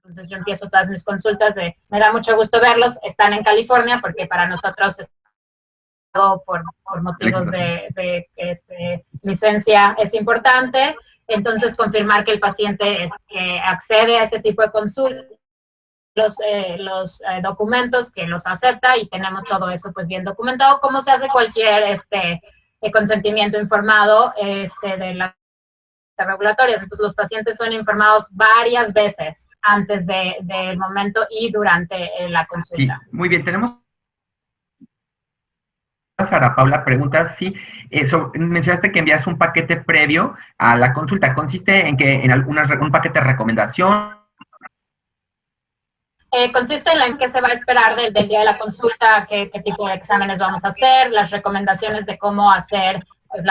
Entonces yo empiezo todas mis consultas me da mucho gusto verlos, están en California porque para nosotros por motivos de licencia es importante, entonces confirmar que el paciente que accede a este tipo de consultas, los documentos, que los acepta y tenemos todo eso pues bien documentado, como se hace cualquier consentimiento informado de las regulatorias. Entonces los pacientes son informados varias veces antes del momento y durante la consulta. Sí, muy bien, tenemos Sara Paula pregunta si mencionaste que envías un paquete previo a la consulta. ¿Consiste en que un paquete de recomendación? Consiste en qué se va a esperar del día de la consulta, qué tipo de exámenes vamos a hacer, las recomendaciones de cómo hacer pues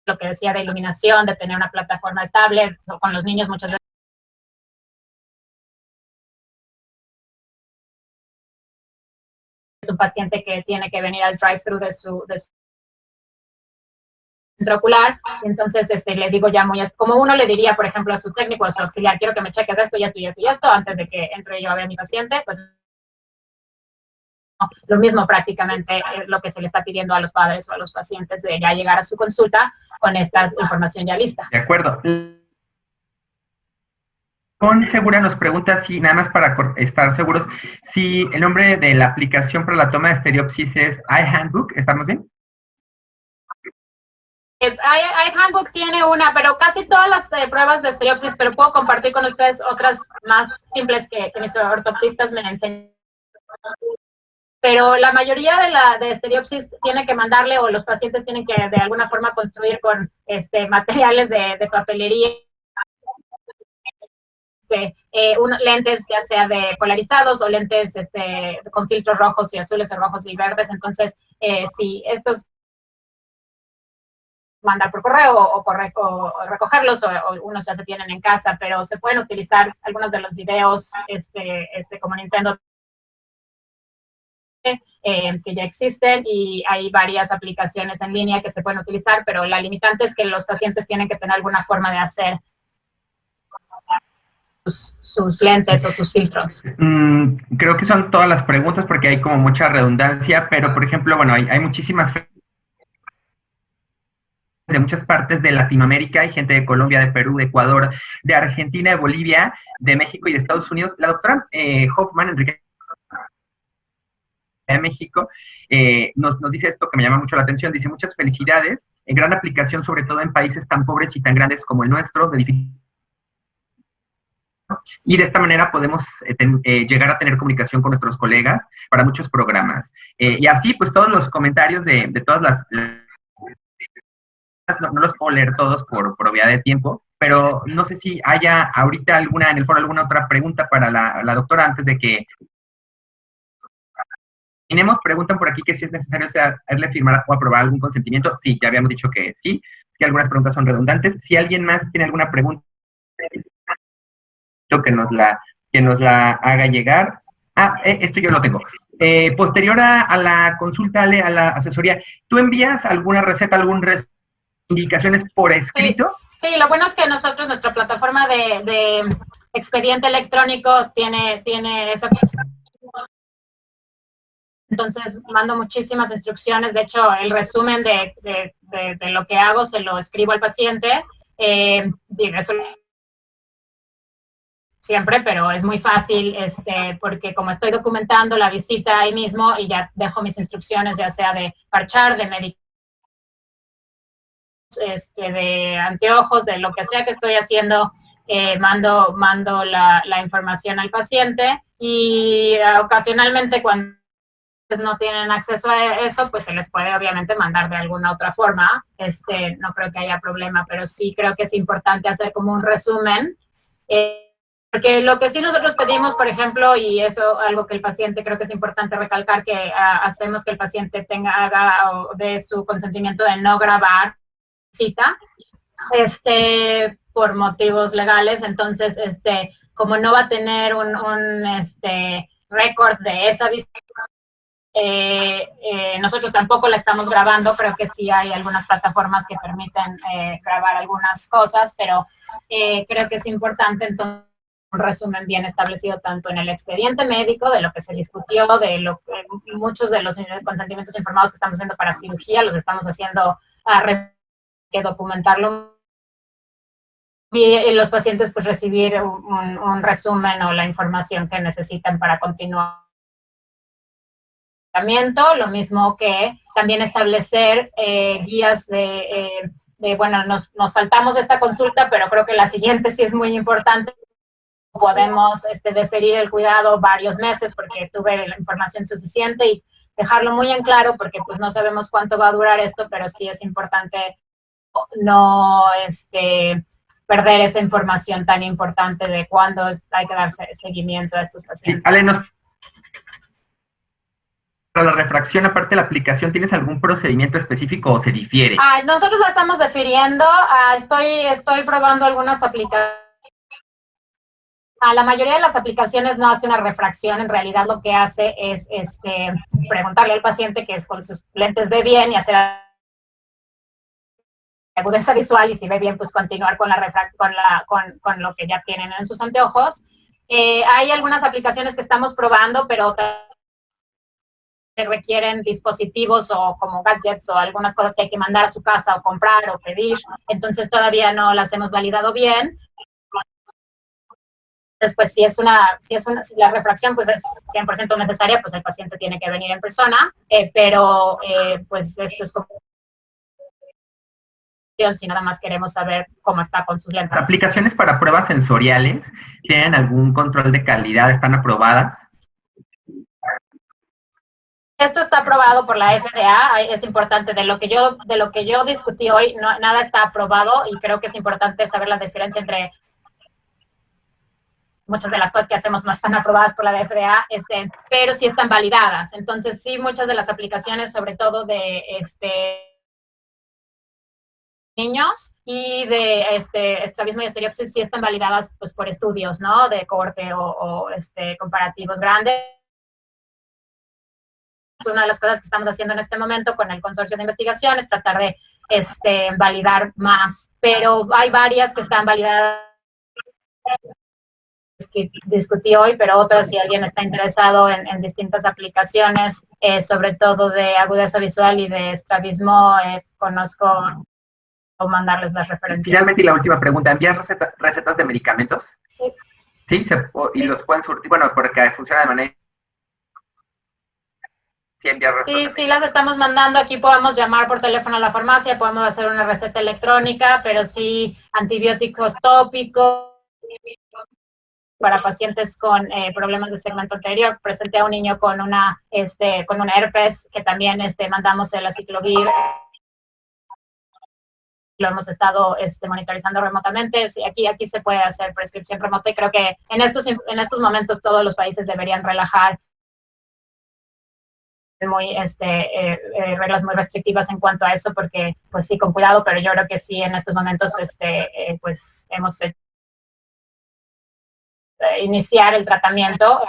lo que decía de iluminación, de tener una plataforma estable. Con los niños muchas veces es un paciente que tiene que venir al drive-thru de su centro ocular, entonces le digo ya como uno le diría, por ejemplo, a su técnico, a su auxiliar, quiero que me cheques esto y esto y esto y esto, antes de que entre yo a ver a mi paciente, pues lo mismo prácticamente lo que se le está pidiendo a los padres o a los pacientes de ya llegar a su consulta con esta información ya lista. De acuerdo. Con Segura nos pregunta si, nada más para estar seguros, si el nombre de la aplicación para la toma de estereopsis es iHandbook. ¿Estamos bien? iHandbook tiene una, pero casi todas las pruebas de estereopsis, pero puedo compartir con ustedes otras más simples que mis ortoptistas me enseñan. Pero la mayoría de estereopsis tiene que mandarle, o los pacientes tienen que de alguna forma construir con materiales de papelería, lentes ya sea de polarizados o lentes con filtros rojos y azules o rojos y verdes. Entonces, si estos mandar por correo o recogerlos, o unos ya se tienen en casa, pero se pueden utilizar algunos de los videos como Nintendo que ya existen, y hay varias aplicaciones en línea que se pueden utilizar, pero la limitante es que los pacientes tienen que tener alguna forma de hacer sus lentes o sus filtros. Creo que son todas las preguntas porque hay como mucha redundancia, pero por ejemplo, bueno, hay muchísimas de muchas partes de Latinoamérica, hay gente de Colombia, de Perú, de Ecuador, de Argentina, de Bolivia, de México y de Estados Unidos. La doctora Hoffman, Enrique de México, nos dice esto que me llama mucho la atención. Dice: muchas felicidades, en gran aplicación, sobre todo en países tan pobres y tan grandes como el nuestro, de difícil. Y de esta manera podemos llegar a tener comunicación con nuestros colegas para muchos programas. Y así, pues, todos los comentarios de todas las no los puedo leer todos por obviedad de tiempo, pero no sé si haya ahorita en el foro alguna otra pregunta para la doctora antes de que terminemos. Preguntan por aquí que si es necesario hacerle firmar o aprobar algún consentimiento. Sí, ya habíamos dicho que sí, es que algunas preguntas son redundantes. Si alguien más tiene alguna pregunta, que nos la haga llegar. Esto yo lo tengo. Posterior a la consulta, Ale, a la asesoría, ¿tú envías alguna receta, indicaciones por escrito? Sí, lo bueno es que nuestra plataforma de expediente electrónico tiene esa función. Entonces, mando muchísimas instrucciones. De hecho, el resumen de lo que hago se lo escribo al paciente. Eso siempre, pero es muy fácil, porque como estoy documentando la visita ahí mismo y ya dejo mis instrucciones, ya sea de parchar, de medicar, de anteojos, de lo que sea que estoy haciendo, mando la información al paciente, y ocasionalmente cuando no tienen acceso a eso, pues se les puede obviamente mandar de alguna otra forma. No creo que haya problema, pero sí creo que es importante hacer como un resumen, porque lo que sí nosotros pedimos, por ejemplo, y eso algo que el paciente creo que es importante recalcar, que hacemos que el paciente haga de su consentimiento de no grabar cita, por motivos legales. Entonces, como no va a tener un récord de esa visita, nosotros tampoco la estamos grabando, creo que sí hay algunas plataformas que permiten grabar algunas cosas, pero creo que es importante entonces un resumen bien establecido tanto en el expediente médico de lo que se discutió, de muchos de los consentimientos informados que estamos haciendo para cirugía, los estamos haciendo que documentarlo y los pacientes pues recibir un resumen o la información que necesitan para continuar. Lo mismo que también establecer guías bueno, nos saltamos esta consulta, pero creo que la siguiente sí es muy importante. Podemos deferir el cuidado varios meses porque tuve la información suficiente y dejarlo muy en claro porque pues no sabemos cuánto va a durar esto, pero sí es importante no perder esa información tan importante de cuándo hay que dar seguimiento a estos pacientes. Sí, Ale, para la refracción, aparte de la aplicación, ¿tienes algún procedimiento específico o se difiere? Nosotros la estamos difiriendo. Estoy probando algunas aplicaciones. La mayoría de las aplicaciones no hace una refracción, en realidad lo que hace es preguntarle al paciente que con sus lentes ve bien y hacer agudeza visual y si ve bien, pues continuar con con lo que ya tienen en sus anteojos. Hay algunas aplicaciones que estamos probando, pero requieren dispositivos o como gadgets o algunas cosas que hay que mandar a su casa o comprar o pedir, entonces todavía no las hemos validado bien. Después, si la refracción pues es 100% necesaria, pues el paciente tiene que venir en persona, pero pues esto es como si nada más queremos saber cómo está con sus lentes. ¿Las aplicaciones para pruebas sensoriales tienen algún control de calidad? ¿Están aprobadas? Esto está aprobado por la FDA, es importante, de lo que yo discutí hoy, nada está aprobado y creo que es importante saber la diferencia entre muchas de las cosas que hacemos no están aprobadas por la FDA, pero sí están validadas. Entonces, sí, muchas de las aplicaciones, sobre todo de niños y de estrabismo y estereopsis, sí están validadas pues por estudios, ¿no? De cohorte o comparativos grandes. Una de las cosas que estamos haciendo en este momento con el consorcio de investigación es tratar de validar más, pero hay varias que están validadas que discutí hoy, pero otras, si alguien está interesado en distintas aplicaciones, sobre todo de agudeza visual y de estrabismo, conozco o mandarles las referencias. Finalmente, y la última pregunta, ¿envías recetas de medicamentos? Sí. ¿Sí? ¿Y los pueden surtir? Bueno, porque funciona de manera... Sí, las estamos mandando. Aquí podemos llamar por teléfono a la farmacia, podemos hacer una receta electrónica, pero sí antibióticos tópicos para pacientes con problemas de segmento anterior. Presenté a un niño con una herpes, que también mandamos el aciclovir. Lo hemos estado monitorizando remotamente. Sí, aquí se puede hacer prescripción remota y creo que en estos momentos todos los países deberían relajar reglas muy restrictivas en cuanto a eso, porque pues sí, con cuidado, pero yo creo que sí, en estos momentos pues hemos iniciar el tratamiento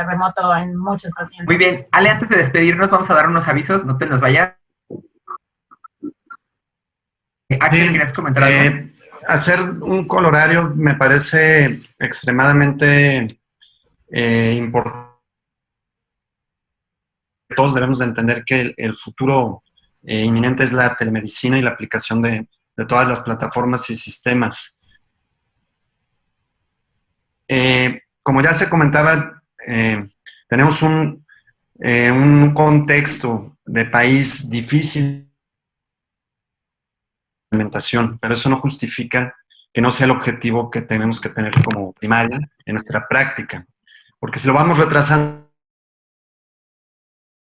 remoto en muchos pacientes. Muy bien. Ale, antes de despedirnos, vamos a dar unos avisos, no te nos vayas. Axel, Sí, ¿quieres comentar algo? hacer un colorario me parece extremadamente importante. Todos debemos de entender que el futuro inminente es la telemedicina y la aplicación de todas las plataformas y sistemas. Como ya se comentaba, tenemos un contexto de país difícil de implementación, pero eso no justifica que no sea el objetivo que tenemos que tener como primaria en nuestra práctica. Porque si lo vamos retrasando, lo que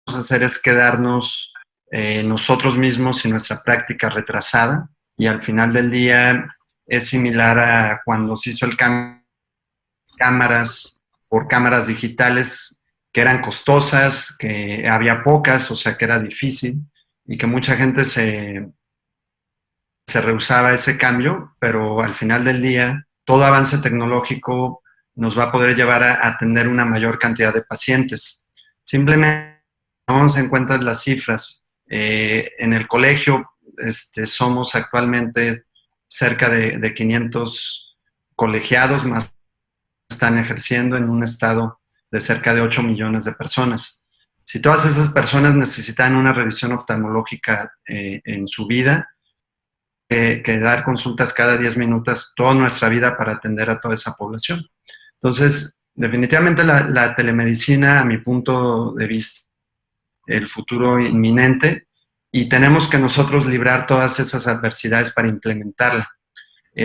vamos a hacer es quedarnos nosotros mismos en nuestra práctica retrasada y al final del día es similar a cuando se hizo el cambio por cámaras digitales que eran costosas, que había pocas, o sea que era difícil y que mucha gente se rehusaba a ese cambio, pero al final del día todo avance tecnológico nos va a poder llevar a atender una mayor cantidad de pacientes. Simplemente tomamos en cuenta las cifras. En el colegio somos actualmente cerca de 500 colegiados, más están ejerciendo en un estado de cerca de 8 millones de personas. Si todas esas personas necesitan una revisión oftalmológica en su vida, que dar consultas cada 10 minutos toda nuestra vida para atender a toda esa población. Entonces, definitivamente la telemedicina, a mi punto de vista, el futuro inminente, y tenemos que nosotros librar todas esas adversidades para implementarla.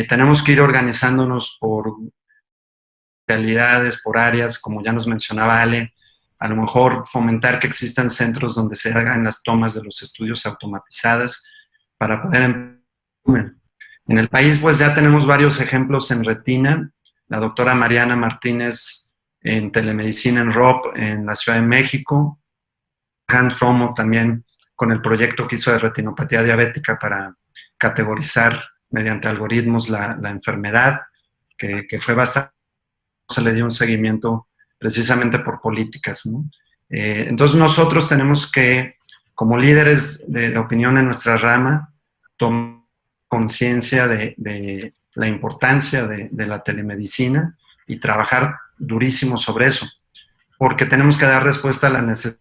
Tenemos que ir organizándonos por especialidades, por áreas, como ya nos mencionaba Ale, a lo mejor fomentar que existan centros donde se hagan las tomas de los estudios automatizadas para poder... En el país, pues ya tenemos varios ejemplos en retina. La doctora Mariana Martínez en telemedicina en ROP en la Ciudad de México. Hans Romo también con el proyecto que hizo de retinopatía diabética para categorizar mediante algoritmos la enfermedad, que fue bastante... se le dio un seguimiento precisamente por políticas, ¿no? Entonces nosotros tenemos que, como líderes de opinión en nuestra rama, tomar conciencia de la importancia de la telemedicina y trabajar durísimo sobre eso, porque tenemos que dar respuesta a la necesidad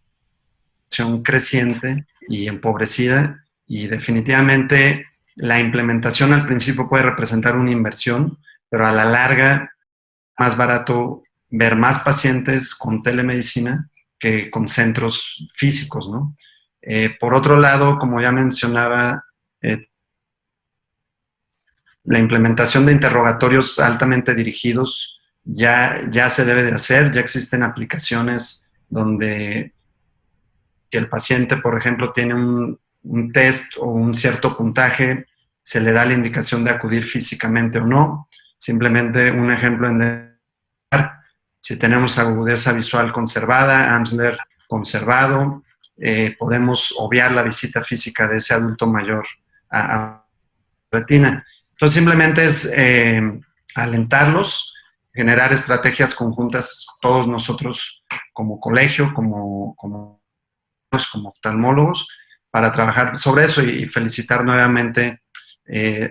creciente y empobrecida, y definitivamente la implementación al principio puede representar una inversión, pero a la larga más barato ver más pacientes con telemedicina que con centros físicos, ¿no? Por otro lado, como ya mencionaba, la implementación de interrogatorios altamente dirigidos ya se debe de hacer, ya existen aplicaciones donde si el paciente, por ejemplo, tiene un test o un cierto puntaje, se le da la indicación de acudir físicamente o no. Simplemente un ejemplo en si tenemos agudeza visual conservada, Amsler conservado, podemos obviar la visita física de ese adulto mayor a retina. Entonces simplemente es alentarlos, generar estrategias conjuntas todos nosotros como colegio, como oftalmólogos, para trabajar sobre eso y felicitar nuevamente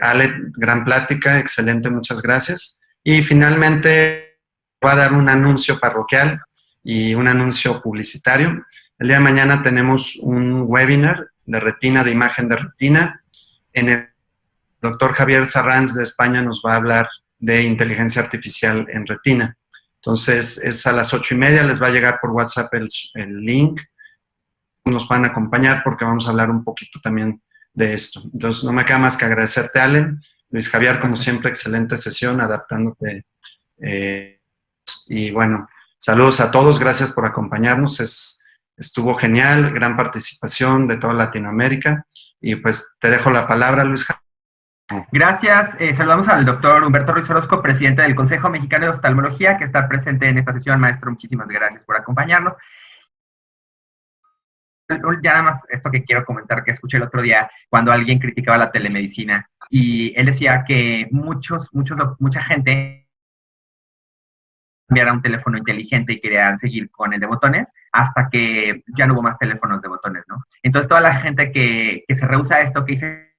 Ale, gran plática, excelente, muchas gracias. Y finalmente voy a dar un anuncio parroquial y un anuncio publicitario. El día de mañana tenemos un webinar de retina, de imagen de retina. En el doctor Javier Sarranz de España nos va a hablar de inteligencia artificial en retina. Entonces, es a las 8:30, les va a llegar por WhatsApp el link. Nos van a acompañar porque vamos a hablar un poquito también de esto. Entonces, no me queda más que agradecerte, Allen. Luis Javier, como siempre, excelente sesión, adaptándote. Y bueno, saludos a todos, gracias por acompañarnos. Estuvo genial, gran participación de toda Latinoamérica. Y pues te dejo la palabra, Luis Javier. Gracias. Saludamos al doctor Humberto Ruiz Orozco, presidente del Consejo Mexicano de Oftalmología, que está presente en esta sesión. Maestro, muchísimas gracias por acompañarnos. Ya nada más esto que quiero comentar, que escuché el otro día cuando alguien criticaba la telemedicina, y él decía que mucha gente cambiara un teléfono inteligente y querían seguir con el de botones hasta que ya no hubo más teléfonos de botones, ¿no? Entonces toda la gente que se rehúsa a esto, que dice